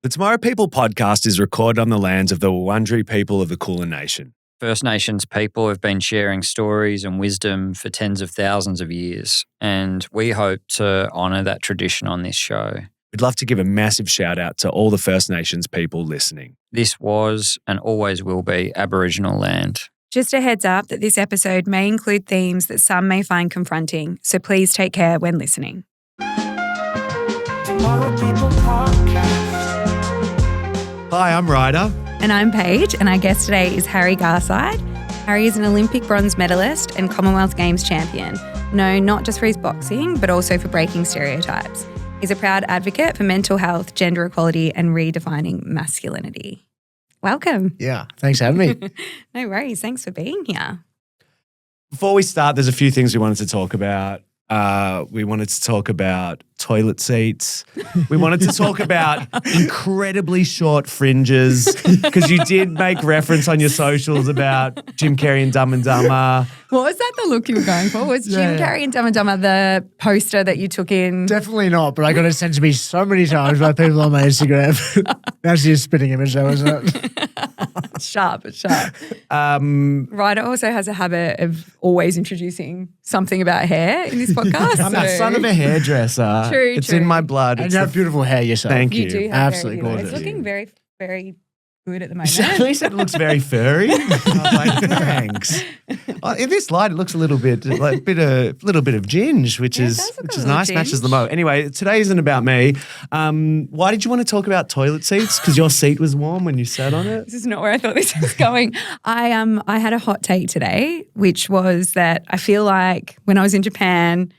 The Tomorrow People podcast is recorded on the lands of the Wurundjeri people of the Kulin Nation. First Nations people have been sharing stories and wisdom for tens of thousands of years, and we hope to honour that tradition on this show. We'd love to give a massive shout out to all the First Nations people listening. This was and always will be Aboriginal land. Just a heads up that this episode may include themes that some may find confronting, so please take care when listening. Tomorrow People Podcast. Hi, I'm Ryder. And I'm Paige, and our guest today is Harry Garside. Harry is an Olympic bronze medalist and Commonwealth Games champion, known not just for his boxing, but also for breaking stereotypes. He's a proud advocate for mental health, gender equality, and redefining masculinity. Welcome. Yeah, thanks for having me. No worries. Thanks for being here. Before we start, there's a few things we wanted to talk about. We wanted to talk about toilet seats. We wanted to talk about incredibly short fringes because you did make reference on your socials about Jim Carrey and Dumb and Dumber. What was that the look you were going for? Was Jim Carrey and Dumb and Dumber the poster that you took in? Definitely not, but I got it sent to me so many times by people on my Instagram. That's just a spitting image though, isn't it? Sharp. Ryder also has a habit of always introducing something about hair in this podcast. I'm the son of a hairdresser. True. It's in my blood. And you have beautiful hair yourself. Thank you. You do have Absolutely very good. gorgeous. It's looking very, very good at the moment. At least it looks very furry. I was like, thanks. In this light, it looks a little bit like little bit of ginge, which Yeah, it is does look a nice. little Matches the ginge. mo. Anyway, today isn't about me. Why did you want to talk about toilet seats? Because your seat was warm when you sat on it. This is not where I thought this was going. I had a hot take today, which was that I feel like when I was in Japan,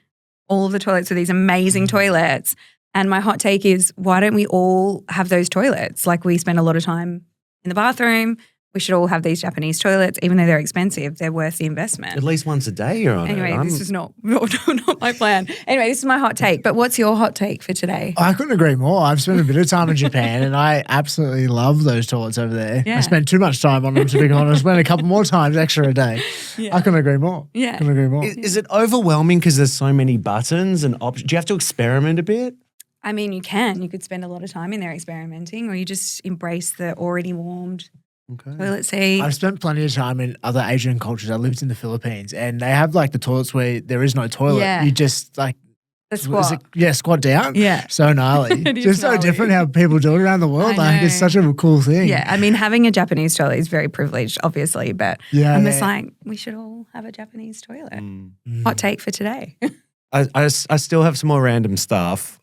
all of the toilets were these amazing toilets. And my hot take is, why don't we all have those toilets? Like, we spend a lot of time in the bathroom. We should all have these Japanese toilets, even though they're expensive. They're worth the investment. At least once a day you're on Anyway, it. this is not my plan. Anyway, this is my hot take. But what's your hot take for today? I couldn't agree more. I've spent a bit of time in Japan and I absolutely love those toilets over there. Yeah. I spent too much time on them, to be honest. Went a couple more times extra a day. Yeah. I couldn't agree more. Yeah. Couldn't agree more. Is it overwhelming because there's so many buttons and options? Do you have to experiment a bit? I mean, you can. You could spend a lot of time in there experimenting, or you just embrace the already warmed Okay. toilet seat. I've spent plenty of time in other Asian cultures. I lived in the Philippines and they have like the toilets where there is no toilet. Yeah. You just like, The squat. squat down. Yeah. So gnarly. It is Just gnarly. so different how people do it around the world. I Like it's know. such a cool thing. Yeah, I mean, having a Japanese toilet is very privileged, obviously, but Yeah, I'm just yeah. like, we should all have a Japanese toilet. Mm. Hot take for today. I still have some more random stuff.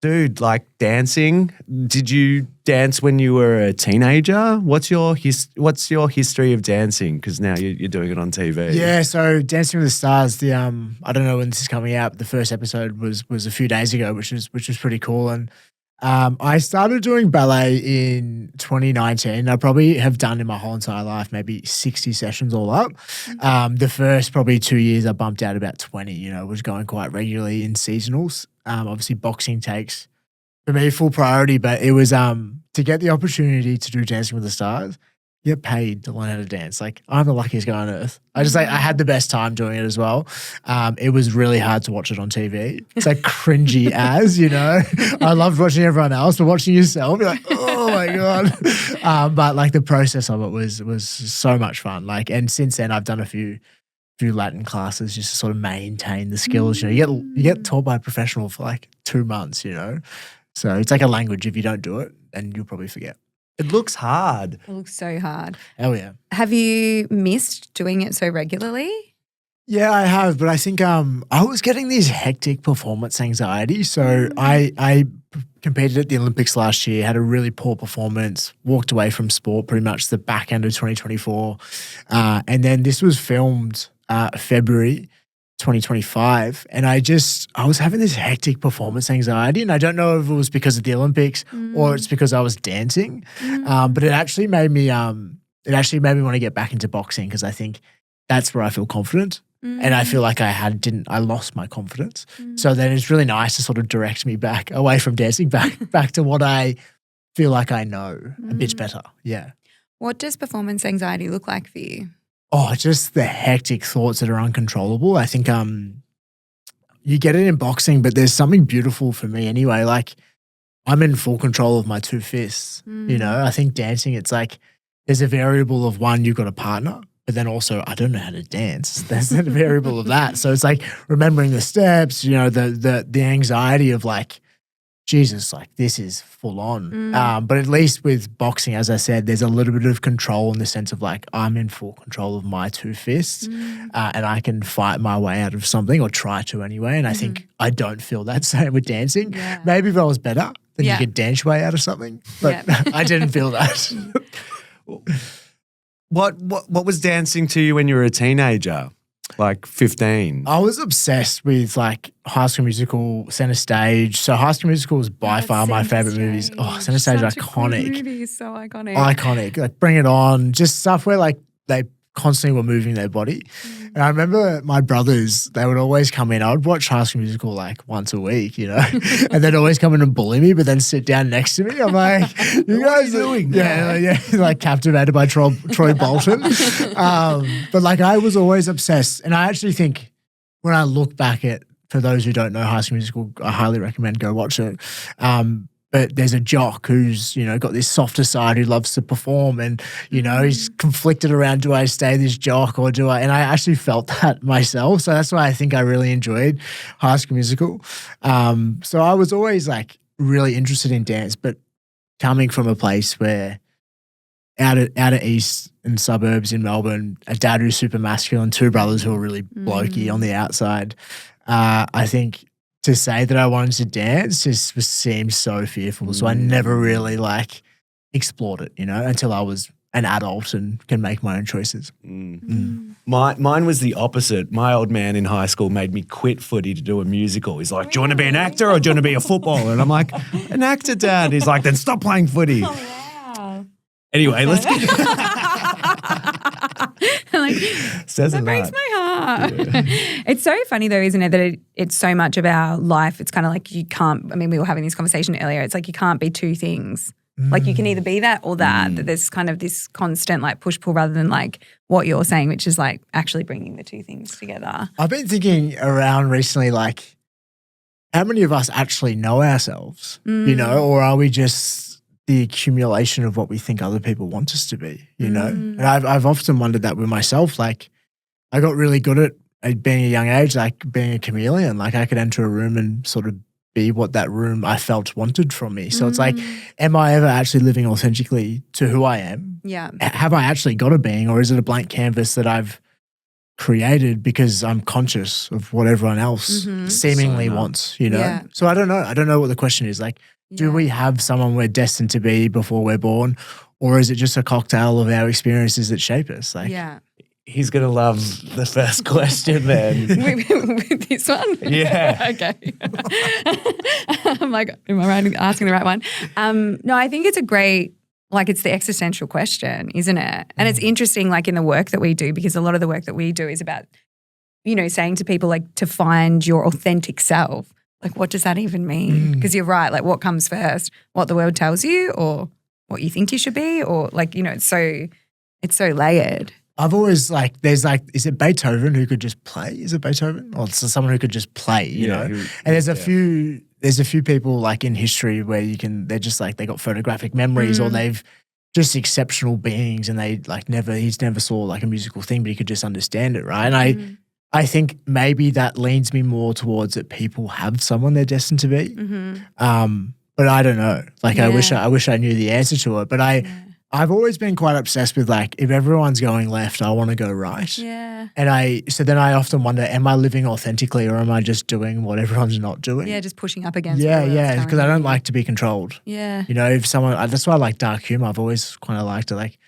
Dude, like dancing. Did you dance when you were a teenager? What's your history of dancing? Because now you're doing it on TV. Yeah, so Dancing with the Stars, I don't know when this is coming out, but the first episode was a few days ago, which was pretty cool. And I started doing ballet in 2019. I probably have done in my whole entire life maybe 60 sessions all up. The first probably 2 years I bumped out about 20, was going quite regularly in seasonals. Obviously boxing takes for me full priority, but it was to get the opportunity to do Dancing with the Stars, you get paid to learn how to dance. Like, I'm the luckiest guy on earth. I had the best time doing it as well. It was really hard to watch it on TV. It's like cringy as, I loved watching everyone else, but watching yourself, you're like, oh my God. But like the process of it was so much fun. Like, and since then I've done a few Latin classes just to sort of maintain the skills. You get taught by a professional for like 2 months, So it's like a language. If you don't do it, then you'll probably forget. It looks hard. It looks so hard. Hell yeah. Have you missed doing it so regularly? Yeah, I have, but I think I was getting these hectic performance anxiety. So I competed at the Olympics last year, had a really poor performance, walked away from sport pretty much the back end of 2024. And then this was filmed February 2025. And I was having this hectic performance anxiety. And I don't know if it was because of the Olympics or it's because I was dancing. But it actually made me want to get back into boxing because I think that's where I feel confident. And I feel like I lost my confidence. So then it's really nice to sort of direct me back away from dancing back to what I feel like I know a bit better. Yeah. What does performance anxiety look like for you? Oh, just the hectic thoughts that are uncontrollable. I think you get it in boxing, but there's something beautiful for me anyway. Like I'm in full control of my two fists. You know, I think dancing, it's like there's a variable of one, you've got a partner, but then also I don't know how to dance. There's a variable of that. So it's like remembering the steps, you know, the anxiety of like, Jesus, like this is full on. But at least with boxing, as I said, there's a little bit of control in the sense of like I'm in full control of my two fists and I can fight my way out of something or try to anyway. And I think I don't feel that same with dancing. Yeah. Maybe if I was better, then you could dance your way out of something. But I didn't feel that. What was dancing to you when you were a teenager? Like 15? I was obsessed with like High School Musical, Center Stage. So High School Musical was by far my favorite movies. Oh, Center Stage, Such a iconic. cool movie, so iconic. Iconic. Like Bring It On. Just stuff where like they constantly were moving their body. And I remember my brothers, they would always come in. I would watch High School Musical like once a week, you know, and they'd always come in and bully me, but then sit down next to me. I'm like, you guys doing? Yeah, like captivated by Troy Bolton. But like I was always obsessed. And I actually think when I look back at, for those who don't know High School Musical, I highly recommend go watch it. But there's a jock who's, you know, got this softer side who loves to perform and, you know, he's conflicted around, do I stay this jock or do I? And I actually felt that myself. So that's why I think I really enjoyed High School Musical. So I was always like really interested in dance, but coming from a place where out of east and suburbs in Melbourne, a dad who's super masculine, two brothers who are really blokey on the outside, I think to say that I wanted to dance just seemed so fearful. So I never really like explored it, you know, until I was an adult and can make my own choices. Mine was the opposite. My old man in high school made me quit footy to do a musical. He's like, do you want to be an actor or do you want to be a footballer? And I'm like, an actor, Dad. He's like, then stop playing footy. Oh, wow. Anyway, let's get Like, says that a breaks lot. my heart. It's so funny though, isn't it, that it's so much about life. It's kind of like you can't, I mean, we were having this conversation earlier. It's like you can't be two things. Like you can either be that or that, that there's kind of this constant like push-pull rather than like what you're saying, which is like actually bringing the two things together. I've been thinking around recently, like, how many of us actually know ourselves, you know, or are we just the accumulation of what we think other people want us to be, you know? And I've often wondered that with myself. Like, I got really good at being a young age, like being a chameleon. Like, I could enter a room and sort of be what that room I felt wanted from me. So it's like, am I ever actually living authentically to who I am? Yeah. Have I actually got a being, or is it a blank canvas that I've created because I'm conscious of what everyone else seemingly wants, you know? Yeah. So I don't know. I don't know what the question is. Like, do we have someone we're destined to be before we're born, or is it just a cocktail of our experiences that shape us? Like, Yeah. He's going to love the first question then. With this one? Yeah. Okay. I'm like, am I asking the right one? No, I think it's a great, like it's the existential question, isn't it? And it's interesting like in the work that we do, because a lot of the work that we do is about, you know, saying to people like to find your authentic self. Like what does that even mean? Because you're right, like what comes first? What the world tells you or what you think you should be? Or like, you know, it's so layered. I've always like, there's like, is it Beethoven who could just play? Is it Beethoven? Or it's someone who could just play, you know? And there's a few people like in history where they're just like, they got photographic memories or they've just exceptional beings and they like he's never saw like a musical thing, but he could just understand it, right? And I think maybe that leans me more towards that people have someone they're destined to be. But I don't know. Like I wish I knew the answer to it, but I've always been quite obsessed with like, if everyone's going left, I want to go right. Yeah. And so then I often wonder, am I living authentically or am I just doing what everyone's not doing? Yeah, just pushing up against. Yeah, because I don't like to be controlled. Yeah. You know, if that's why I like dark humor. I've always kind of liked to like,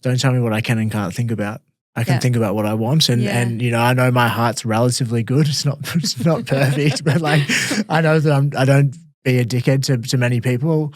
don't tell me what I can and can't think about. I can think about what I want. And you know, I know my heart's relatively good. It's not perfect, but like, I know that I don't be a dickhead to many people.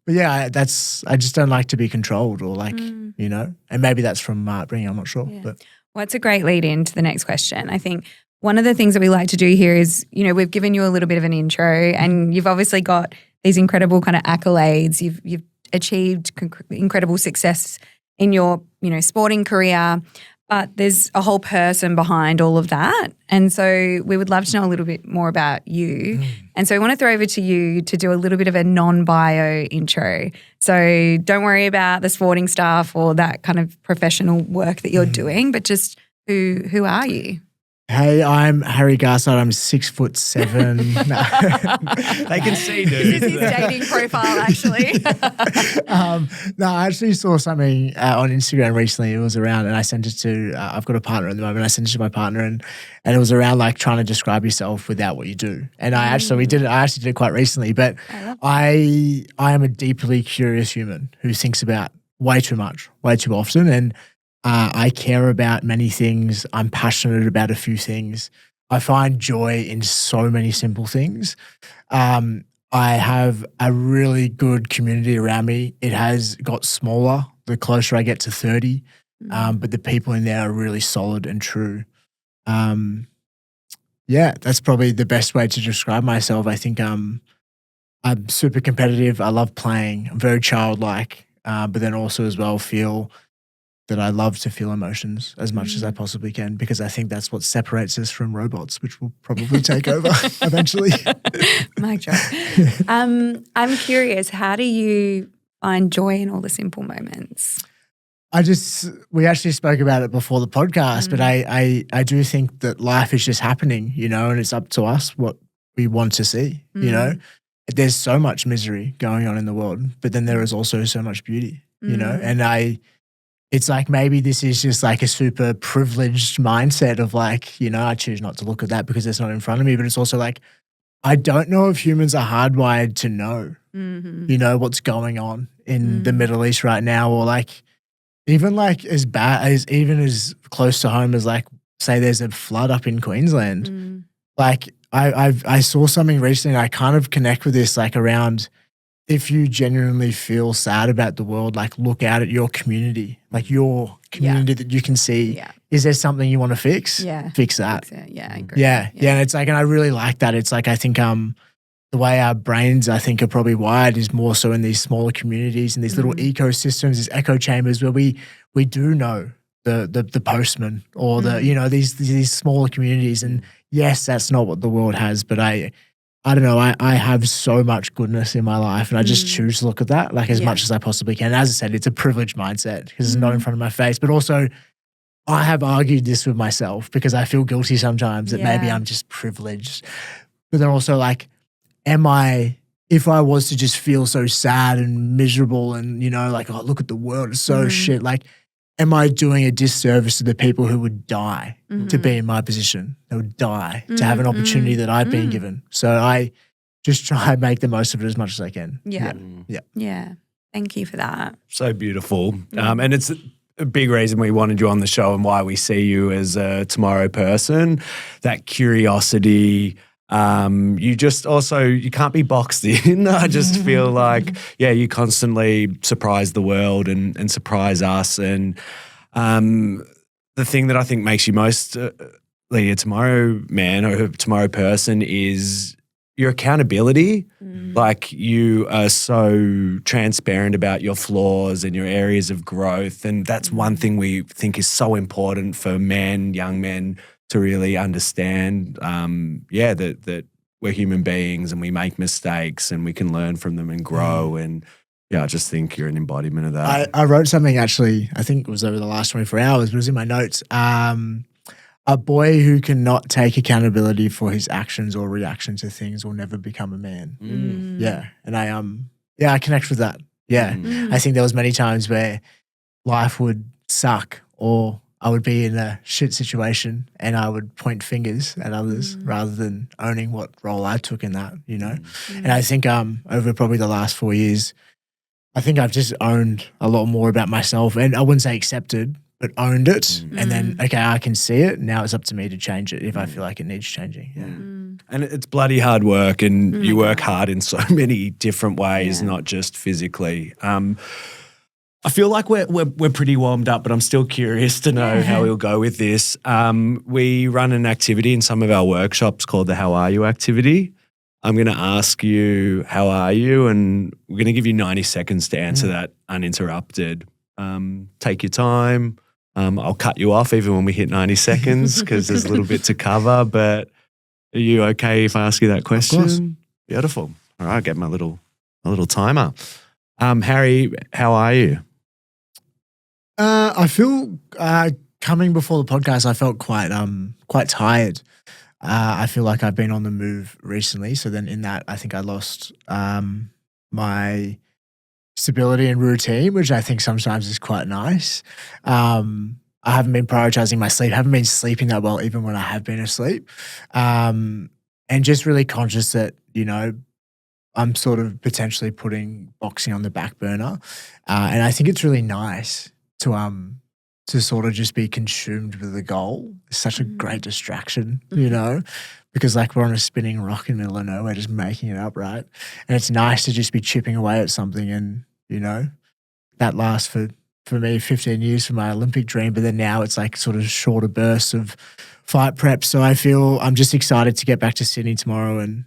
But yeah, I just don't like to be controlled or like, you know, and maybe that's from my upbringing, I'm not sure. Yeah. But well, it's a great lead into the next question. I think one of the things that we like to do here is, you know, we've given you a little bit of an intro and you've obviously got these incredible kind of accolades. You've achieved incredible success in your, you know, sporting career. but there's a whole person behind all of that. And so we would love to know a little bit more about you. And so I want to throw over to you to do a little bit of a non-bio intro. So don't worry about the sporting stuff or that kind of professional work that you're doing, but just who are you? Hey, I'm Harry Garside. I'm 6'7". They can see, dude. This is his dating profile, actually. No, I actually saw something on Instagram recently. It was around, and I sent it to. I've got a partner at the moment. I sent it to my partner, and it was around like trying to describe yourself without what you do. And I actually did it. I actually did it quite recently. But I am a deeply curious human who thinks about way too much, way too often, and I care about many things. I'm passionate about a few things. I find joy in so many simple things. I have a really good community around me. It has got smaller the closer I get to 30, but the people in there are really solid and true. Yeah, that's probably the best way to describe myself. I think I'm super competitive. I love playing. I'm very childlike, but then also as well feel that I love to feel emotions as much as I possibly can, because I think that's what separates us from robots, which will probably take over eventually. Mic drop. I'm curious, how do you find joy in all the simple moments? We actually spoke about it before the podcast, but I do think that life is just happening, and it's up to us what we want to see, There's so much misery going on in the world, but then there is also so much beauty, and it's like maybe this is just like a super privileged mindset of like, I choose not to look at that because it's not in front of me. But it's also like, I don't know if humans are hardwired to know, what's going on in the Middle East right now, or like even like as bad as even as close to home as like, say there's a flood up in Queensland. Like I saw something recently and I kind of connect with this like around, if you genuinely feel sad about the world, like look out at your community, like your community that you can see. Yeah. Is there something you want to fix? Yeah. Fix that. Fix it. Yeah, I agree. Yeah. And it's like, and I really like that. It's like, I think the way our brains, I think, are probably wired is more so in these smaller communities and these little ecosystems, these echo chambers where we do know the postman or these smaller communities. And yes, that's not what the world has, but I don't know, I have so much goodness in my life and I just choose to look at that like as much as I possibly can. As I said, it's a privileged mindset because it's not in front of my face, but also I have argued this with myself because I feel guilty sometimes that maybe I'm just privileged. But then also like, if I was to just feel so sad and miserable and, like, oh, look at the world, it's so shit, like, am I doing a disservice to the people who would die to be in my position? They would die to have an opportunity that I've been given. So I just try and make the most of it as much as I can. Yeah. Thank you for that. So beautiful. And it's a big reason we wanted you on the show and why we see you as a tomorrow person, that curiosity. You just also, you can't be boxed in. I just feel like, you constantly surprise the world and surprise us. And the thing that I think makes you most a tomorrow man or a tomorrow person is your accountability. Like you are so transparent about your flaws and your areas of growth. And that's one thing we think is so important for men, young men, to really understand, that we're human beings and we make mistakes and we can learn from them and grow. And I just think you're an embodiment of that. I wrote something actually, I think it was over the last 24 hours, but it was in my notes. A boy who cannot take accountability for his actions or reaction to things will never become a man. Yeah. And I connect with that. Yeah. I think there was many times where life would suck or I would be in a shit situation and I would point fingers at others rather than owning what role I took in that, And I think over probably the last 4 years, I think I've just owned a lot more about myself, and I wouldn't say accepted, but owned it. And then, okay, I can see it. Now it's up to me to change it if I feel like it needs changing. Yeah. And it's bloody hard work, and you work hard in so many different ways, not just physically. I feel like we're pretty warmed up, but I'm still curious to know how we'll go with this. We run an activity in some of our workshops called the How Are You activity. I'm going to ask you, how are you? And we're going to give you 90 seconds to answer that uninterrupted. Take your time. I'll cut you off even when we hit 90 seconds because there's a little bit to cover. But are you okay if I ask you that question? Of course. Beautiful. All right, I'll get my little timer. Harry, how are you? I feel coming before the podcast, I felt quite tired. I feel like I've been on the move recently. So then in that, I think I lost my stability and routine, which I think sometimes is quite nice. I haven't been prioritizing my sleep, haven't been sleeping that well even when I have been asleep. And just really conscious that, I'm sort of potentially putting boxing on the back burner. And I think it's really nice to sort of just be consumed with the goal. It's such a great distraction, because like we're on a spinning rock in the middle of nowhere, just making it up, right? And it's nice to just be chipping away at something and, that lasts for me 15 years for my Olympic dream, but then now it's like sort of shorter bursts of fight prep. So I feel I'm just excited to get back to Sydney tomorrow and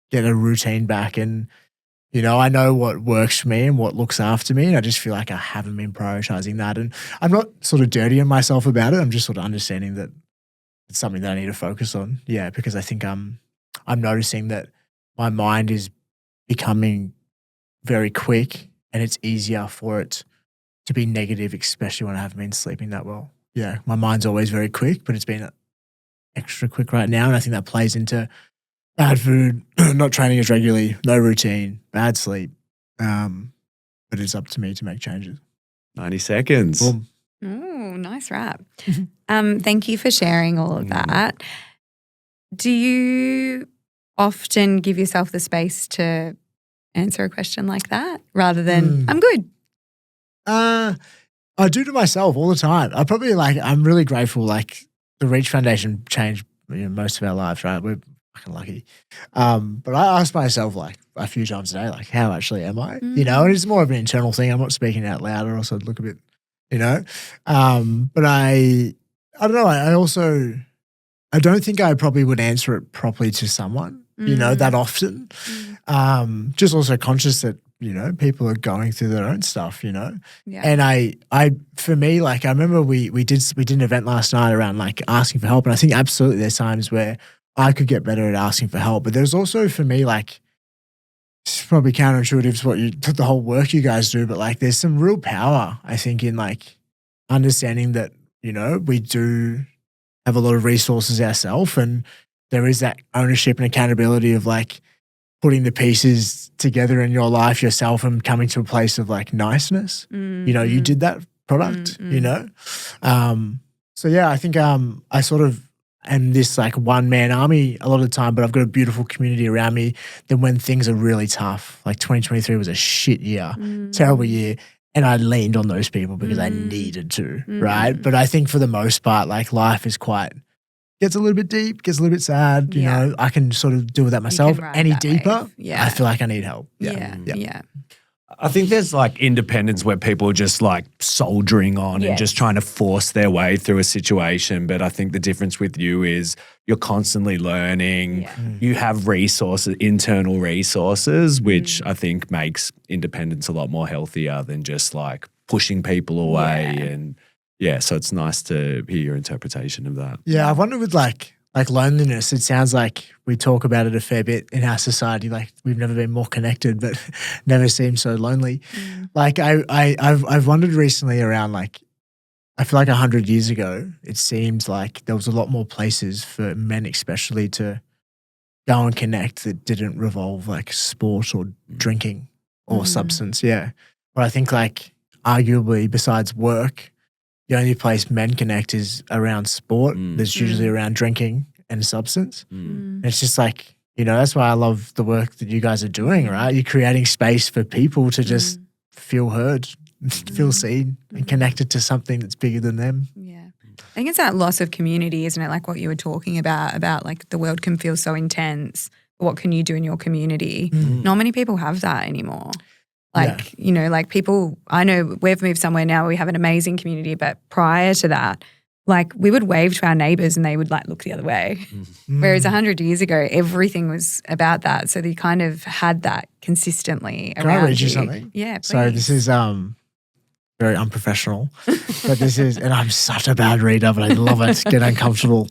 get a routine back. And, I know what works for me and what looks after me. And I just feel like I haven't been prioritizing that. And I'm not sort of dirty on myself about it. I'm just sort of understanding that it's something that I need to focus on. Yeah, because I think I'm noticing that my mind is becoming very quick and it's easier for it to be negative, especially when I haven't been sleeping that well. Yeah, my mind's always very quick, but it's been extra quick right now. And I think that plays into bad food, not training as regularly, no routine, bad sleep. But it's up to me to make changes. 90 seconds. Boom. Oh, nice wrap. Thank you for sharing all of that. Do you often give yourself the space to answer a question like that rather than, I'm good? I do to myself all the time. I'm really grateful. Like the Reach Foundation changed most of our lives, right? We're fucking lucky. But I ask myself like a few times a day, like, how actually am I? And it's more of an internal thing. I'm not speaking out loud or else I'd look a bit, but I don't know. I don't think I probably would answer it properly to someone, that often. Just also conscious that, people are going through their own stuff, Yeah. And I for me, like I remember we did an event last night around like asking for help. And I think absolutely there's times where I could get better at asking for help. But there's also for me, like, it's probably counterintuitive to the whole work you guys do, but like there's some real power, I think, in like understanding that, we do have a lot of resources ourselves and there is that ownership and accountability of like putting the pieces together in your life yourself and coming to a place of like niceness. You did that product, So yeah, I think I sort of am this like one-man army a lot of the time, but I've got a beautiful community around me. Then when things are really tough, like 2023 was a shit year, terrible year, and I leaned on those people because I needed to, right? But I think for the most part, like life is gets a little bit deep, gets a little bit sad, I can sort of deal with that myself. Any deeper, I feel like I need help. Yeah. I think there's like independence where people are just like soldiering on and just trying to force their way through a situation. But I think the difference with you is you're constantly learning. Yeah. You have resources, internal resources, which I think makes independence a lot more healthier than just like pushing people away. And so it's nice to hear your interpretation of that. Yeah, I wonder with like loneliness, it sounds like we talk about it a fair bit in our society. Like we've never been more connected, but never seemed so lonely. Like I've wondered recently around like, I feel like 100 years ago, it seems like there was a lot more places for men especially to go and connect that didn't revolve like sport or drinking or substance. Yeah. But I think like arguably besides work, the only place men connect is around sport. That's usually around drinking and substance. And it's just like, that's why I love the work that you guys are doing, right? You're creating space for people to just feel heard, feel seen and connected to something that's bigger than them. Yeah. I think it's that loss of community, isn't it? Like what you were talking about like the world can feel so intense. What can you do in your community? Not many people have that anymore. Like, like people, I know we've moved somewhere now where we have an amazing community, but prior to that, like we would wave to our neighbours and they would like look the other way. Whereas 100 years ago, everything was about that. So they kind of had that consistently around Can I read you something? Yeah, please. So this is very unprofessional. But this is, and I'm such a bad reader, but I love it. Get uncomfortable.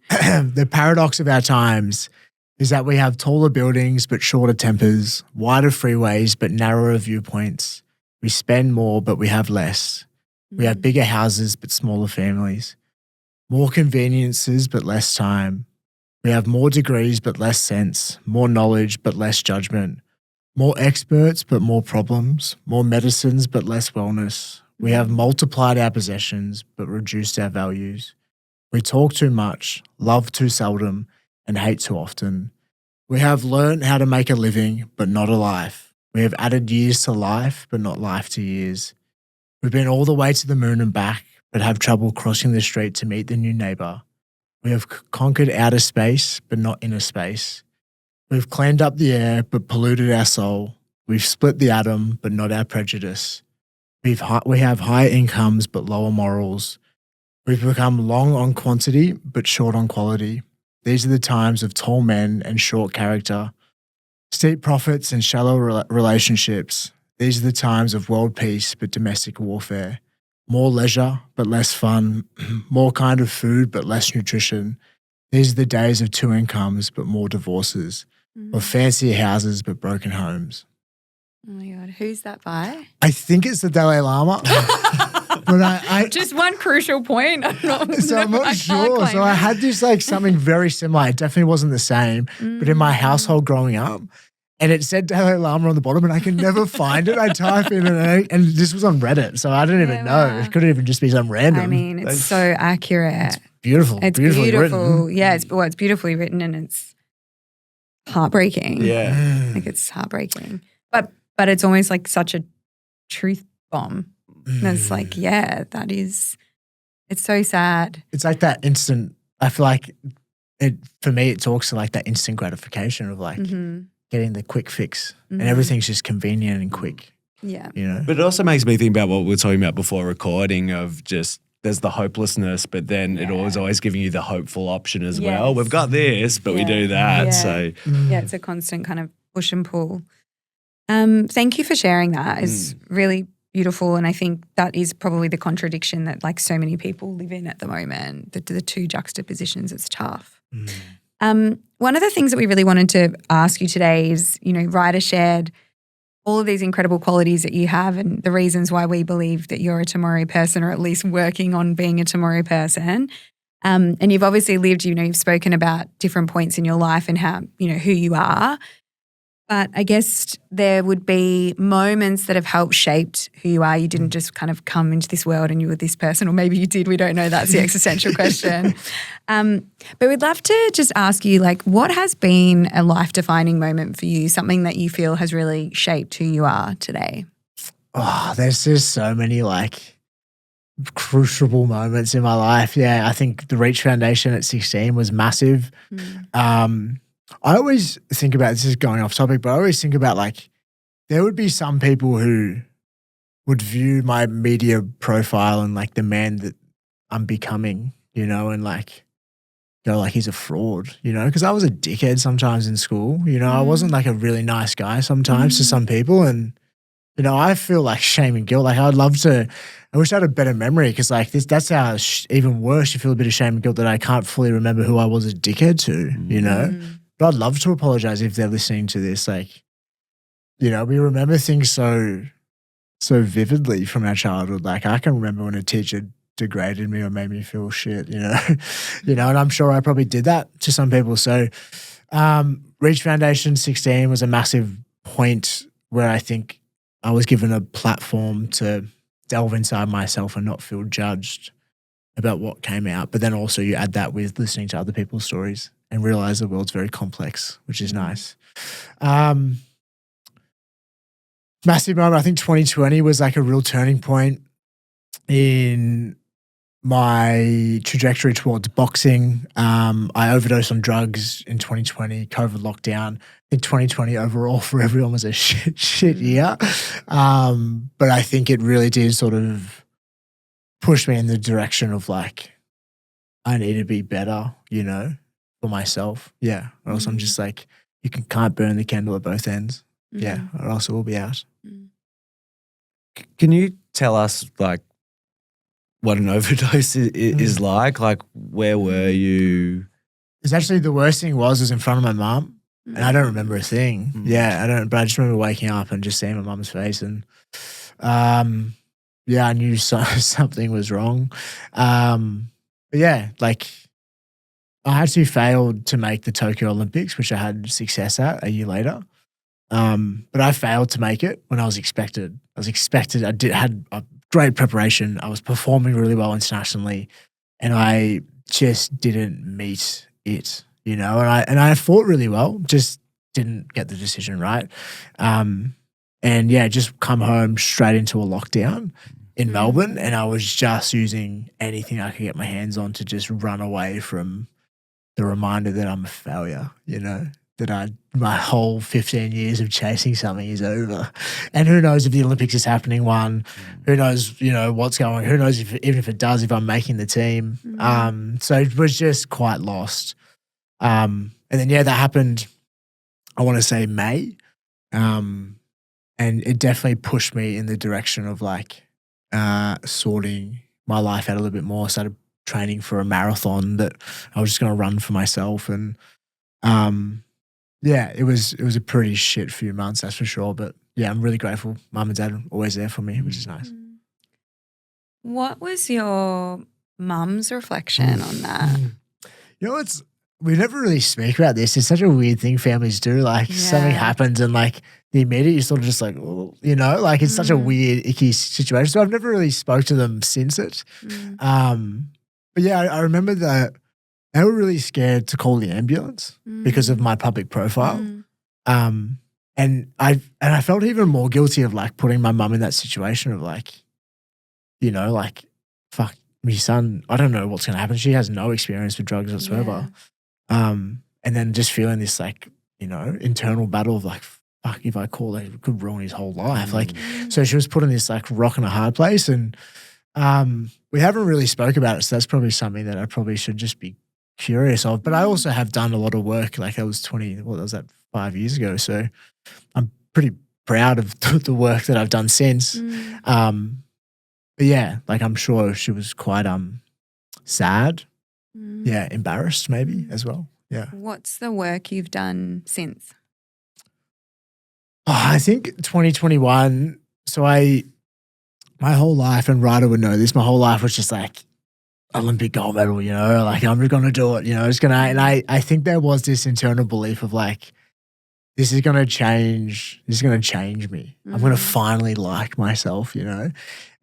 The paradox of our times is that we have taller buildings but shorter tempers, wider freeways but narrower viewpoints. We spend more but we have less. We have bigger houses but smaller families, more conveniences but less time. We have more degrees but less sense, more knowledge but less judgment, more experts but more problems, more medicines but less wellness. We have multiplied our possessions but reduced our values. We talk too much, love too seldom, and hate too often. We have learned how to make a living but not a life. We have added years to life but not life to years. We've been all the way to the moon and back but have trouble crossing the street to meet the new neighbour. We have conquered outer space but not inner space. We've cleaned up the air but polluted our soul. We've split the atom but not our prejudice. We have higher incomes but lower morals. We've become long on quantity but short on quality. These are the times of tall men and short character, steep profits and shallow relationships. These are the times of world peace but domestic warfare. More leisure but less fun, more kind of food but less nutrition. These are the days of two incomes but more divorces, of fancier houses but broken homes. Oh my God, who's that by? I think it's the Dalai Lama. But I Just one crucial point. I'm not sure. So I had this like something very similar. It definitely wasn't the same, but in my household growing up, and it said Dalai Lama on the bottom, and I can never find it. I type in and this was on Reddit, so I didn't even know. Wow. It could even just be some random. I mean, it's so accurate. Beautiful. It's beautifully beautiful. written. Yeah, it's beautifully written and it's heartbreaking. Yeah. Like it's heartbreaking. But it's almost like such a truth bomb. And it's like, yeah, it's so sad. It's like that instant, I feel like for me, it talks to like that instant gratification of like getting the quick fix and everything's just convenient and quick, Yeah. you know? But it also makes me think about what we were talking about before recording of just there's the hopelessness, but then it was always giving you the hopeful option as well. Yes. We've got this, but we do that. Yeah. So Yeah, it's a constant kind of push and pull. Thank you for sharing that. It's really beautiful. And I think that is probably the contradiction that like so many people live in at the moment, the two juxtapositions. It's tough. One of the things that we really wanted to ask you today is, Ryder shared all of these incredible qualities that you have and the reasons why we believe that you're a tomorrow person or at least working on being a tomorrow person. And you've obviously lived, you've spoken about different points in your life and how, who you are. But I guess there would be moments that have helped shaped who you are. You didn't just kind of come into this world and you were this person, or maybe you did. We don't know. That's the existential question. But we'd love to just ask you, like, what has been a life-defining moment for you, something that you feel has really shaped who you are today? Oh, there's just so many like crucial moments in my life. Yeah, I think the Reach Foundation at 16 was massive. I always think about, this is going off topic, but I always think about like there would be some people who would view my media profile and like the man that I'm becoming, and like go like he's a fraud, because I was a dickhead sometimes in school, I wasn't like a really nice guy sometimes to some people, and I feel like shame and guilt. Like I wish I had a better memory because like that's how even worse. You feel a bit of shame and guilt that I can't fully remember who I was a dickhead to, But I'd love to apologize if they're listening to this. Like, we remember things so vividly from our childhood. Like I can remember when a teacher degraded me or made me feel shit, and I'm sure I probably did that to some people. So Reach Foundation 16 was a massive point where I think I was given a platform to delve inside myself and not feel judged about what came out. But then also you add that with listening to other people's stories and realize the world's very complex, which is nice. Massive moment. I think 2020 was like a real turning point in my trajectory towards boxing. I overdosed on drugs in 2020, COVID lockdown. I think 2020 overall for everyone was a shit year. But I think it really did sort of push me in the direction of like, I need to be better, for myself. Yeah. Or else I'm just like, you can't burn the candle at both ends. Yeah. Or else it will be out. Can you tell us like what an overdose is like? Like, where were you? It's actually the worst thing was in front of my mum. And I don't remember a thing. Yeah, I don't. But I just remember waking up and just seeing my mum's face, and yeah, I knew something was wrong. But yeah, like I actually failed to make the Tokyo Olympics, which I had success at a year later. But I failed to make it when I was expected. I had a great preparation. I was performing really well internationally, and I just didn't meet it. You know, and I fought really well, just didn't get the decision right. And yeah, just come home straight into a lockdown in Melbourne, and I was just using anything I could get my hands on to just run away from the reminder that I'm a failure, you know, that my whole 15 years of chasing something is over. And who knows if the Olympics is happening one, who knows, you know, what's going on, who knows even if it does, if I'm making the team. So it was just quite lost. And then, yeah, that happened, I want to say May. And it definitely pushed me in the direction of like sorting my life out a little bit more. Started training for a marathon that I was just going to run for myself. And yeah, it was a pretty shit few months, that's for sure. But yeah, I'm really grateful. Mum and dad are always there for me, which is nice. What was your mum's reflection on that? You know, we never really speak about this. It's such a weird thing families do. Like something happens and like the immediate, you're sort of just like, oh, you know, like it's such a weird, icky situation. So I've never really spoke to them since it. But yeah, I remember that they were really scared to call the ambulance because of my public profile. And I felt even more guilty of like putting my mum in that situation of like, you know, like, fuck, my son, I don't know what's going to happen. She has no experience with drugs whatsoever. And then just feeling this like, you know, internal battle of like, fuck, if I call it could ruin his whole life. Like, so she was put in this like rock and a hard place, and we haven't really spoke about it. So that's probably something that I probably should just be curious of. But I also have done a lot of work. Like I was 5 years ago. So I'm pretty proud of the work that I've done since. But yeah, like I'm sure she was quite sad. Yeah, embarrassed maybe as well. Yeah. What's the work you've done since? Oh, I think 2021. So my whole life, and Ryder would know this, my whole life was just like Olympic gold medal, you know, like I'm just going to do it, you know, and I think there was this internal belief of like, this is going to change me. I'm going to finally like myself, you know?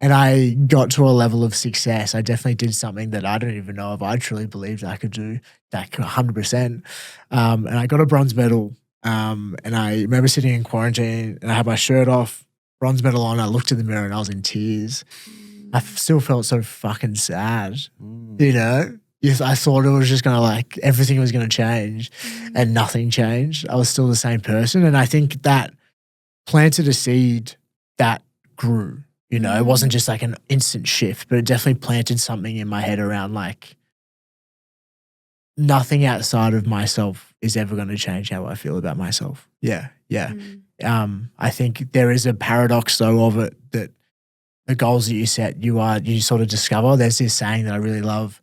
And I got to a level of success. I definitely did something that I don't even know if I truly believed I could do, that 100%. And I got a bronze medal. And I remember sitting in quarantine and I had my shirt off, bronze medal on. I looked in the mirror and I was in tears. I still felt so fucking sad, you know? Yes, I thought it was just going to like, everything was going to change and nothing changed. I was still the same person. And I think that planted a seed that grew, you know, it wasn't just like an instant shift, but it definitely planted something in my head around like nothing outside of myself is ever going to change how I feel about myself. Yeah. Yeah. I think there is a paradox though of it, that the goals that you set, you sort of discover. There's this saying that I really love.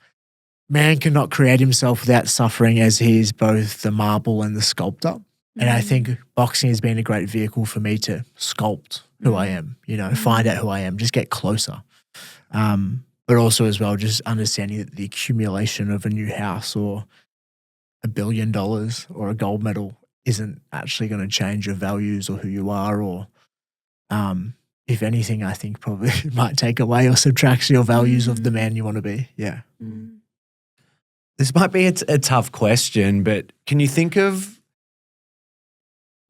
Man cannot create himself without suffering, as he is both the marble and the sculptor. And I think boxing has been a great vehicle for me to sculpt who I am, you know, find out who I am, just get closer. But also as well, just understanding that the accumulation of a new house or $1 billion or a gold medal isn't actually going to change your values or who you are, or if anything, I think probably might take away or subtract your values of the man you want to be. Yeah. This might be a tough question, but can you think of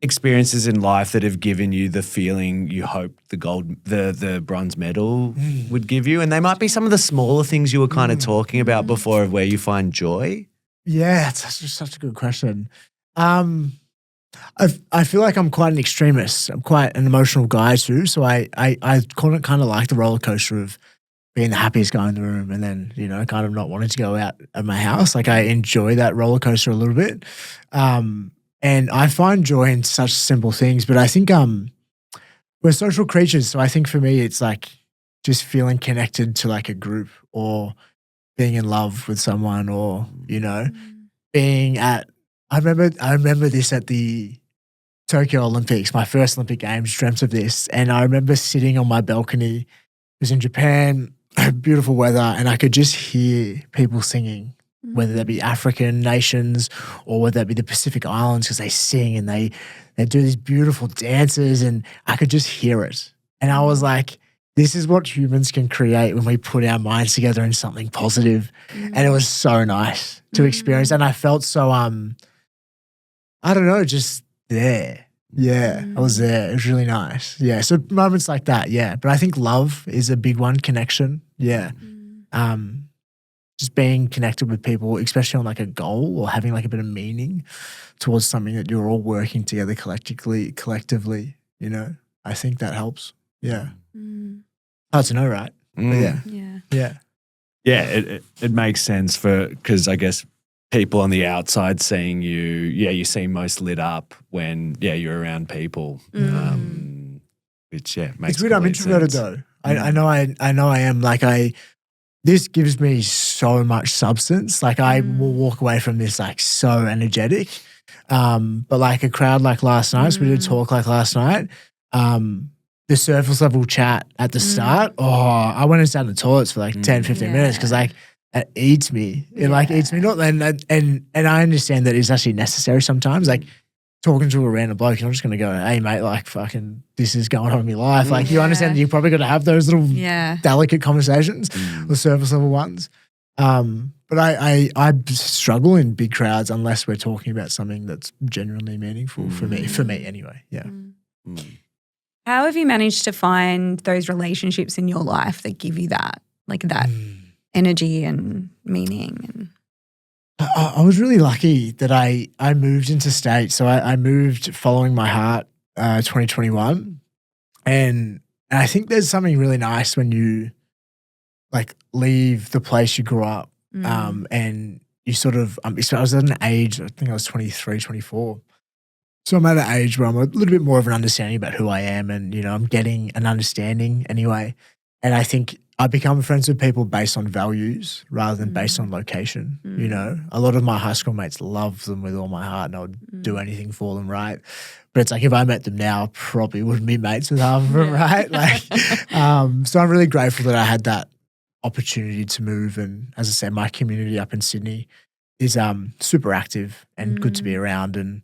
experiences in life that have given you the feeling you hoped the bronze medal would give you? And they might be some of the smaller things you were kind of talking about before, of where you find joy. Yeah, it's just such a good question. I feel like I'm quite an extremist. I'm quite an emotional guy too. So I kind of like the roller coaster of being the happiest guy in the room and then, you know, kind of not wanting to go out of my house. Like I enjoy that roller coaster a little bit. And I find joy in such simple things. But I think we're social creatures. So I think for me, it's like just feeling connected to like a group or being in love with someone or, you know, being at, I remember this at the Tokyo Olympics, my first Olympic Games, dreamt of this. And I remember sitting on my balcony, it was in Japan, beautiful weather, and I could just hear people singing, whether that be African nations or whether that be the Pacific Islands, because they sing and they do these beautiful dances, and I could just hear it. And I was like, this is what humans can create when we put our minds together in something positive. And it was so nice to experience. And I felt so, I don't know, just there. Yeah, I was there. It was really nice. Yeah, so moments like that, yeah. But I think love is a big one, connection. Yeah. Just being connected with people, especially on like a goal or having like a bit of meaning towards something that you're all working together collectively, you know, I think that helps. Yeah. Hard to know, right? But yeah. Yeah, it makes sense because I guess people on the outside seeing you, you seem most lit up when, you're around people, which, makes it's weird. I'm introverted sense. though. I know I am. Like this gives me so much substance. Like I will walk away from this like so energetic. But like a crowd like last night, so we did a talk like last night, the surface level chat at the start, I went and sat in the toilets for like 10, 15 minutes because like it eats me. It like eats me. Not and I understand that it's actually necessary sometimes. Like talking to a random bloke, you're not just going to go, hey mate, like fucking this is going on in my life. Like you understand that you probably got to have those little delicate conversations, the surface level ones. But I struggle in big crowds unless we're talking about something that's genuinely meaningful for me anyway. Yeah. How have you managed to find those relationships in your life that give you that, like that energy and meaning? I was really lucky that I moved into state. So I moved following my heart 2021. And I think there's something really nice when you like leave the place you grew up and you sort of, so I was at an age, I think I was 23, 24. So I'm at an age where I'm a little bit more of an understanding about who I am and, you know, I'm getting an understanding anyway. And I think I become friends with people based on values rather than based on location, you know. A lot of my high school mates love them with all my heart and I would do anything for them, right? But it's like if I met them now, I probably wouldn't be mates with half of them, right? Like, so I'm really grateful that I had that opportunity to move. And as I said, my community up in Sydney is super active and good to be around. And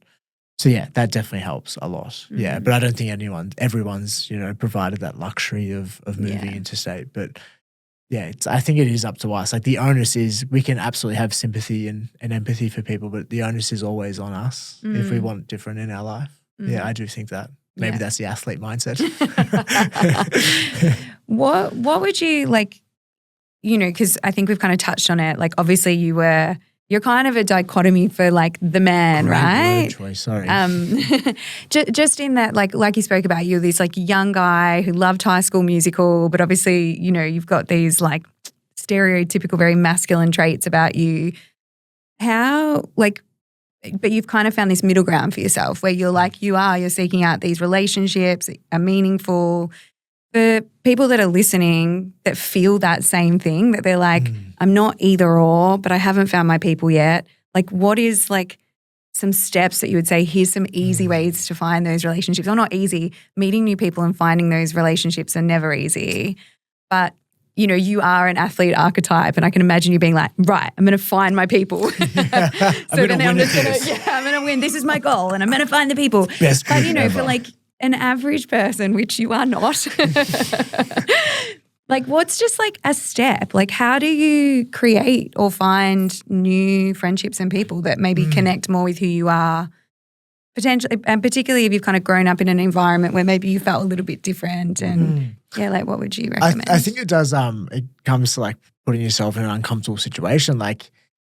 so, yeah, that definitely helps a lot. Yeah, but I don't think everyone's, you know, provided that luxury of moving into state. But, yeah, I think it is up to us. Like the onus is we can absolutely have sympathy and empathy for people, but the onus is always on us if we want different in our life. Yeah, I do think that. Maybe that's the athlete mindset. What would you like, you know, because I think we've kind of touched on it. Like obviously you're kind of a dichotomy for like the man, Great right? word choice, sorry. Just in that, like you spoke about, you're this like young guy who loved High School Musical, but obviously, you know, you've got these like stereotypical, very masculine traits about you. But you've kind of found this middle ground for yourself where you're like, you're seeking out these relationships that are meaningful. For people that are listening that feel that same thing, that they're like, I'm not either or, but I haven't found my people yet. Like what is like some steps that you would say, here's some easy ways to find those relationships? Or not easy, meeting new people and finding those relationships are never easy. But, you know, you are an athlete archetype and I can imagine you being like, right, I'm going to find my people. I'm going to win. This is my goal and I'm going to find the people. Best but, you know, ever. for like an average person, which you are not, like what's just like a step? Like how do you create or find new friendships and people that maybe connect more with who you are potentially, and particularly if you've kind of grown up in an environment where maybe you felt a little bit different and like what would you recommend? I think it does, it comes to like putting yourself in an uncomfortable situation. Like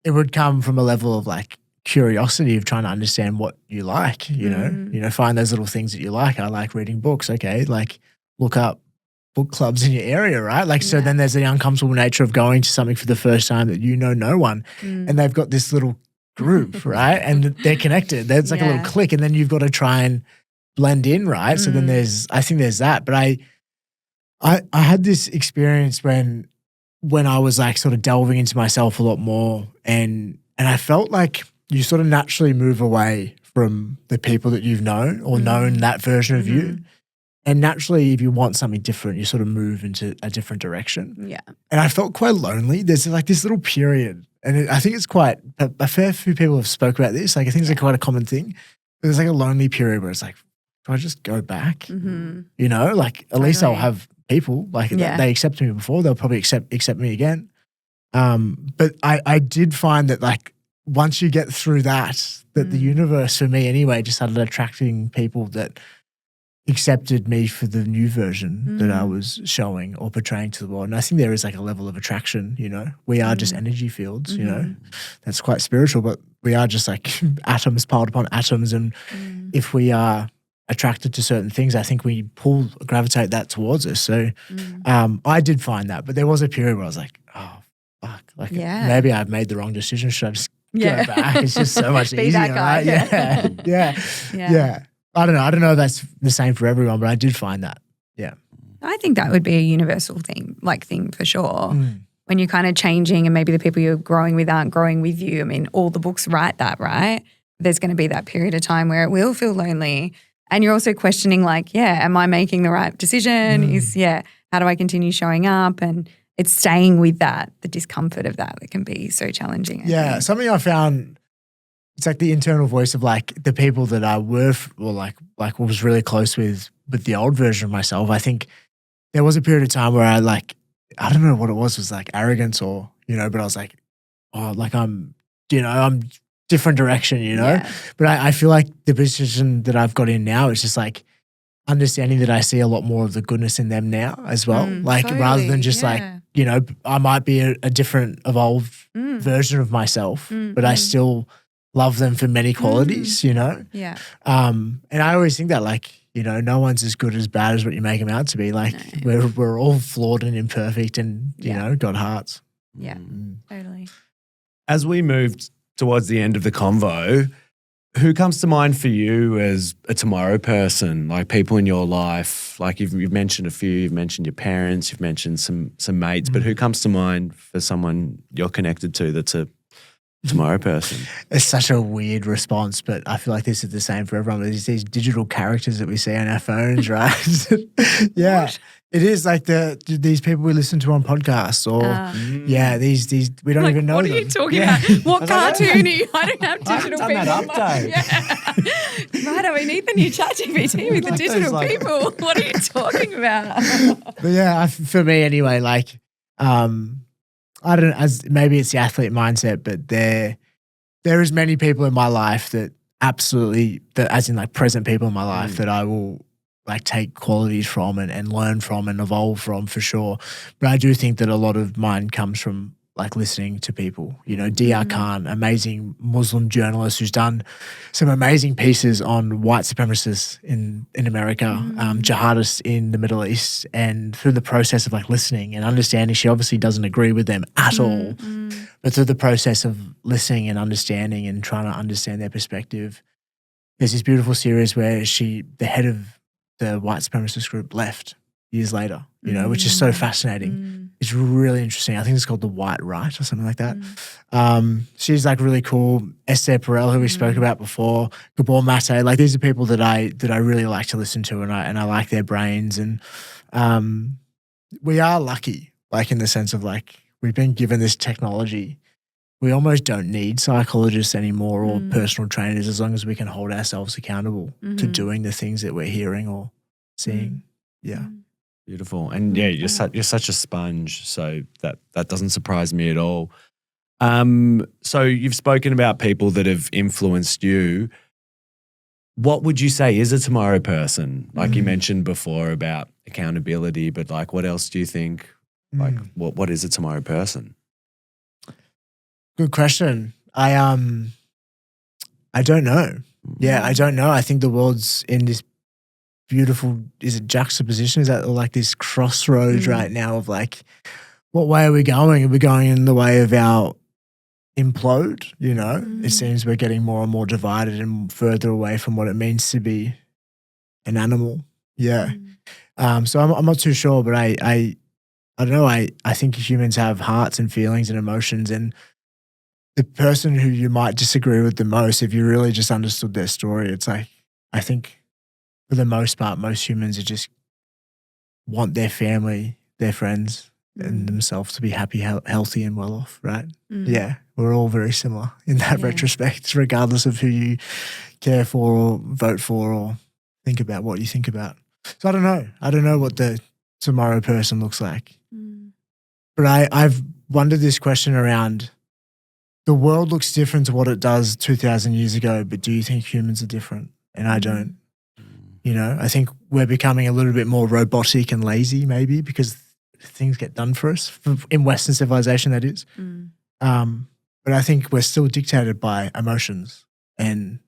it would come from a level of like curiosity of trying to understand what you like, you know, find those little things that you like. I like reading books. Okay. Like look up book clubs in your area, right? Like, so then there's the uncomfortable nature of going to something for the first time that you know no one and they've got this little group, right? And they're connected. There's like a little clique and then you've got to try and blend in, right? So then I think there's that. But I had this experience when I was like sort of delving into myself a lot more, and I felt like you sort of naturally move away from the people that you've known or known that version of you. And naturally, if you want something different, you sort of move into a different direction. Yeah. And I felt quite lonely. There's like this little period, and I think it's quite a fair few people have spoke about this. Like I think it's quite a common thing. There's like a lonely period where it's like, do I just go back? You know, like at least I'll have people like they accepted me before. They'll probably accept me again. But I did find that like once you get through that the universe for me anyway just started attracting people that accepted me for the new version that I was showing or portraying to the world. And I think there is like a level of attraction, you know. We are just energy fields, you know. That's quite spiritual, but we are just like atoms piled upon atoms. And if we are attracted to certain things, I think we gravitate that towards us. So I did find that. But there was a period where I was like, oh, fuck. Like maybe I've made the wrong decision. Should I just go back? It's just so much Be easier. that guy, Right? Yeah. I don't know if that's the same for everyone, but I did find that. Yeah. I think that would be a universal thing for sure. When you're kind of changing and maybe the people you're growing with aren't growing with you. I mean, all the books write that, right? There's going to be that period of time where it will feel lonely. And you're also questioning like, am I making the right decision? How do I continue showing up? And it's staying with that, the discomfort of that can be so challenging. I think. Something I found, it's like the internal voice of like the people that I were like was really close with the old version of myself. I think there was a period of time where I don't know what it was like arrogance or, you know, but I was like, oh, like I'm different direction, you know? Yeah. But I feel like the position that I've got in now is just like understanding that I see a lot more of the goodness in them now as well. Rather than just like, you know, I might be a different evolved version of myself, but I still love them for many qualities, you know? Yeah. And I always think that like, you know, no one's as good as bad as what you make them out to be. Like we're all flawed and imperfect and, you know, got hearts. Yeah, totally. As we moved towards the end of the convo, who comes to mind for you as a tomorrow person, like people in your life? Like you've mentioned a few, you've mentioned your parents, you've mentioned some mates, but who comes to mind for someone you're connected to that's a tomorrow person? It's such a weird response, but I feel like this is the same for everyone. There's these digital characters that we see on our phones, right? What? It is like these people we listen to on podcasts or these we don't even know what them. What are you talking about? What cartoon are you? I don't have digital done people. that update. Right, we need the new ChatGPT with the digital people. What are you talking about? But for me anyway, like I don't know, as maybe it's the athlete mindset, but there is many people in my life that absolutely, as in like present people in my life that I will like take qualities from and learn from and evolve from for sure. But I do think that a lot of mine comes from like listening to people, you know, D.R. Khan, amazing Muslim journalist who's done some amazing pieces on white supremacists in America, jihadists in the Middle East, and through the process of like listening and understanding, she obviously doesn't agree with them at all, but through the process of listening and understanding and trying to understand their perspective, there's this beautiful series where the head of the white supremacist group left years later, you know, which is so fascinating. It's really interesting. I think it's called The White Right or something like that. She's like really cool. Esther Perel, who we spoke about before, Gabor Mate, like these are people that I really like to listen to and I like their brains. And we are lucky, like in the sense of like we've been given this technology. We almost don't need psychologists anymore or personal trainers as long as we can hold ourselves accountable to doing the things that we're hearing or seeing. Yeah. Beautiful. And you're such a sponge, so that doesn't surprise me at all. So you've spoken about people that have influenced you. What would you say is a tomorrow person? Like you mentioned before about accountability, but like what else do you think? Like what is a tomorrow person? Good question. I don't know. Yeah, I don't know. I think the world's in this beautiful, is it juxtaposition? Is that like this crossroads right now of like, what way are we going? Are we going in the way of our implode? You know, it seems we're getting more and more divided and further away from what it means to be an animal. Yeah. So I'm not too sure, but I don't know. I think humans have hearts and feelings and emotions, and the person who you might disagree with the most, if you really just understood their story, it's like, I think for the most part, most humans are just want their family, their friends, and themselves to be happy, healthy, and well off, right? Yeah, we're all very similar in that retrospect, regardless of who you care for or vote for or think about what you think about. So I don't know. I don't know what the tomorrow person looks like. But I've wondered this question around, the world looks different to what it does 2,000 years ago, but do you think humans are different? And I don't. You know, I think we're becoming a little bit more robotic and lazy maybe because things get done for us, in Western civilization that is. But I think we're still dictated by emotions, and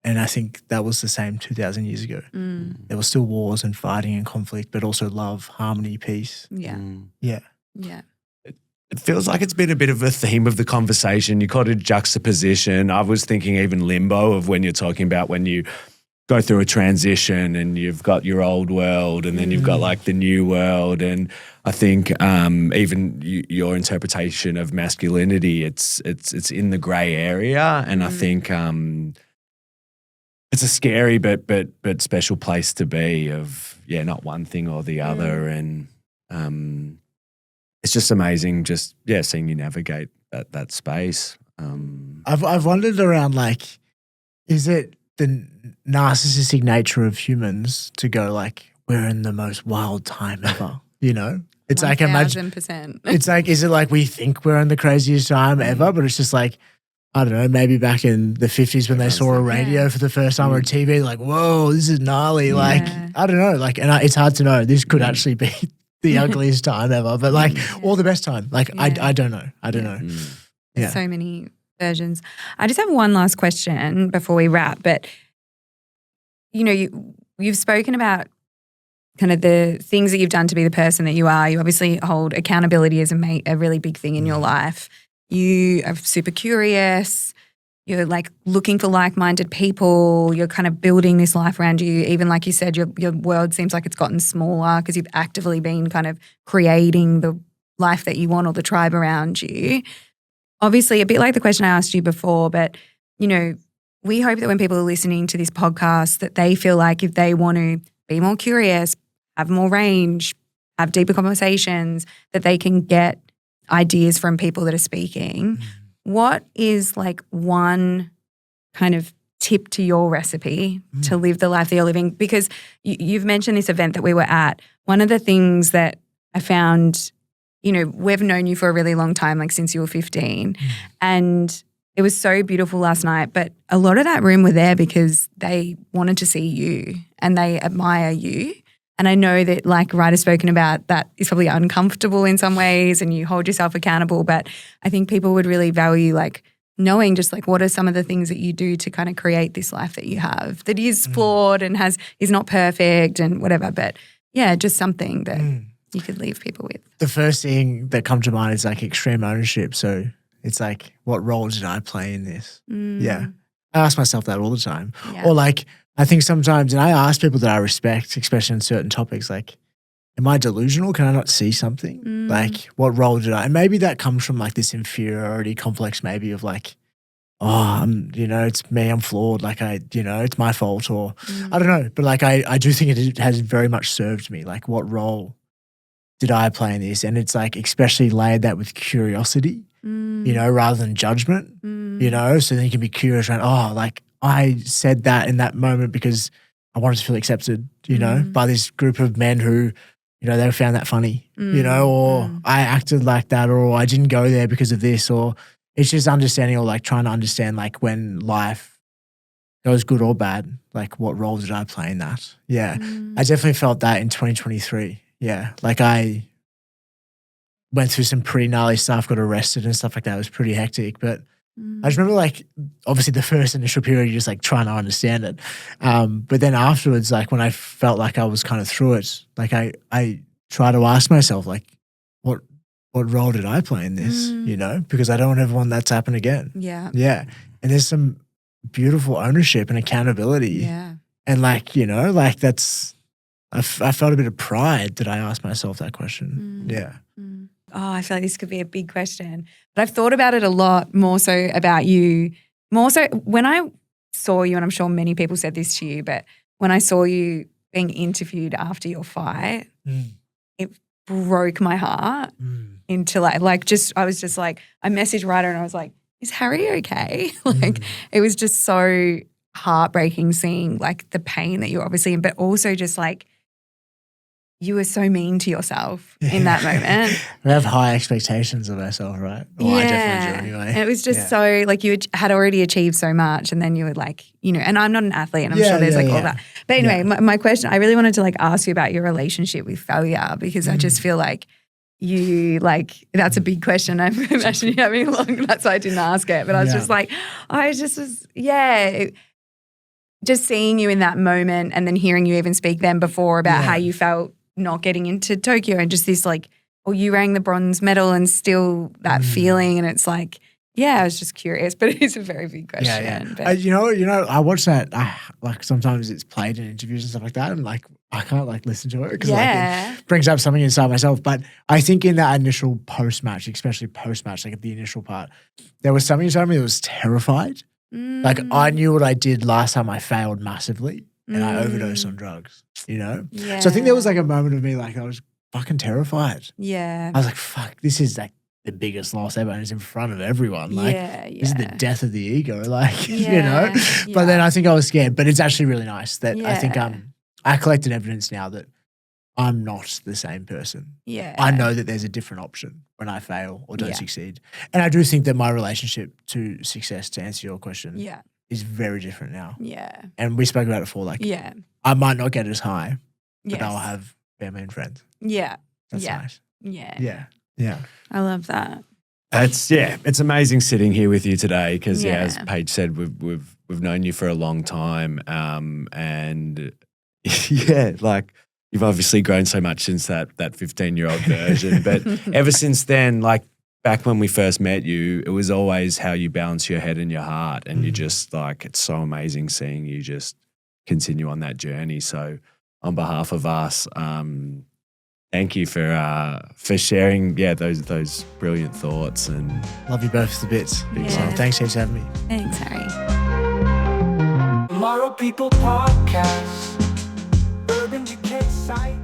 I think that was the same 2,000 years ago. There were still wars and fighting and conflict, but also love, harmony, peace. Yeah. Yeah. Yeah. It feels like it's been a bit of a theme of the conversation. You called it juxtaposition. I was thinking even limbo, of when you're talking about when you go through a transition and you've got your old world and then you've got like the new world. And I think even your interpretation of masculinity, it's in the grey area. And I think it's a scary but special place to be, of not one thing or the other. And it's just amazing, just seeing you navigate that space. I've wondered around, like, is it the narcissistic nature of humans to go like, we're in the most wild time ever, you know? It's like, imagine, 1000%. it's like, is it like we think we're in the craziest time ever, but it's just like, I don't know, maybe back in the 50s when they saw a radio for the first time or a TV, like, whoa, this is gnarly. Like, I don't know, like, and it's hard to know. This could actually be the ugliest time ever, but like, or the best time. Like, I don't know. I don't know. There's so many versions. I just have one last question before we wrap, but you know, you've spoken about kind of the things that you've done to be the person that you are. You obviously hold accountability as a really big thing in your life. You are super curious. You're like looking for like-minded people. You're kind of building this life around you. Even like you said, your world seems like it's gotten smaller because you've actively been kind of creating the life that you want or the tribe around you. Obviously, a bit like the question I asked you before, but, you know, we hope that when people are listening to this podcast that they feel like if they want to be more curious, have more range, have deeper conversations, that they can get ideas from people that are speaking. What is like one kind of tip to your recipe to live the life that you're living? Because you've mentioned this event that we were at. One of the things that I found, you know, we've known you for a really long time, like since you were 15. And it was so beautiful last night, but a lot of that room were there because they wanted to see you and they admire you. And I know that, like Ryder's spoken about, that is probably uncomfortable in some ways and you hold yourself accountable, but I think people would really value like knowing just like what are some of the things that you do to kind of create this life that you have that is flawed and is not perfect and whatever, but yeah, just something that you could leave people with. The first thing that comes to mind is like extreme ownership. So it's like, what role did I play in this? Yeah. I ask myself that all the time. Yeah. Or like, I think sometimes, and I ask people that I respect, especially on certain topics, like, am I delusional? Can I not see something? Like, what role did I? And maybe that comes from like this inferiority complex, maybe of like, oh, you know, it's me, I'm flawed. Like it's my fault, or I don't know. But like, I do think it has very much served me. Like, what role did I play in this? And it's like, especially layered that with curiosity, you know, rather than judgment, you know, so then you can be curious around, oh, like I said that in that moment because I wanted to feel accepted, you know, by this group of men who, you know, they found that funny, you know, or I acted like that, or I didn't go there because of this, or it's just understanding, or like trying to understand like when life goes good or bad, like what role did I play in that? Yeah. I definitely felt that in 2023. Yeah. Like I went through some pretty gnarly stuff, got arrested and stuff like that. It was pretty hectic, but I just remember like, obviously the first initial period, you're just like trying to understand it. But then afterwards, like when I felt like I was kind of through it, like I try to ask myself like, what role did I play in this, you know, because I don't ever want that to happen again. Yeah. Yeah. And there's some beautiful ownership and accountability And like, you know, like that's, I felt a bit of pride that I asked myself that question. Yeah. Oh, I feel like this could be a big question. But I've thought about it a lot, more so about you. More so when I saw you, and I'm sure many people said this to you, but when I saw you being interviewed after your fight, it broke my heart into like just, I was just like, I messaged Ryder and I was like, is Harry okay? Like it was just so heartbreaking seeing like the pain that you're obviously in, but also just like, you were so mean to yourself in that moment. We have high expectations of ourselves, right? Well, I definitely do anyway. And it was just so like you had already achieved so much and then you would like, you know, and I'm not an athlete and I'm sure there's all that. But anyway, my question, I really wanted to like ask you about your relationship with failure because I just feel like you like, that's a big question. I'm imagining you having long, that's why I didn't ask it. But I was just like, I just was, just seeing you in that moment and then hearing you even speak then before about how you felt not getting into Tokyo and just this like, you rang the bronze medal and still that feeling. And it's like, I was just curious, but it is a very big question. But you know, I watch that, like sometimes it's played in interviews and stuff like that and like I can't like listen to it because like it brings up something inside myself. But I think in that initial post-match, especially post-match, like at the initial part, there was something inside me that was terrified. Like I knew what I did last time I failed massively and I overdosed on drugs, you know? So I think there was like a moment of me like I was fucking terrified. I was like, fuck, this is like the biggest loss ever and it's in front of everyone. Like this is the death of the ego, like, you know? But then I think I was scared, but it's actually really nice that I think I collected evidence now that I'm not the same person. I know that there's a different option when I fail or don't succeed. And I do think that my relationship to success, to answer your question, is very different now. And we spoke about it before, like I might not get as high, but I'll have family and friends. That's nice. Yeah. I love that. It's amazing sitting here with you today because as Paige said, we've known you for a long time, and like you've obviously grown so much since that 15-year-old version, but ever since then, like back when we first met you, it was always how you balance your head and your heart, and you just like it's so amazing seeing you just continue on that journey. So, on behalf of us, thank you for sharing, those brilliant thoughts and love you both to bits. Thanks heaps for having me. Thanks, Harry. Tomorrow People Podcast, Urban Decay Site.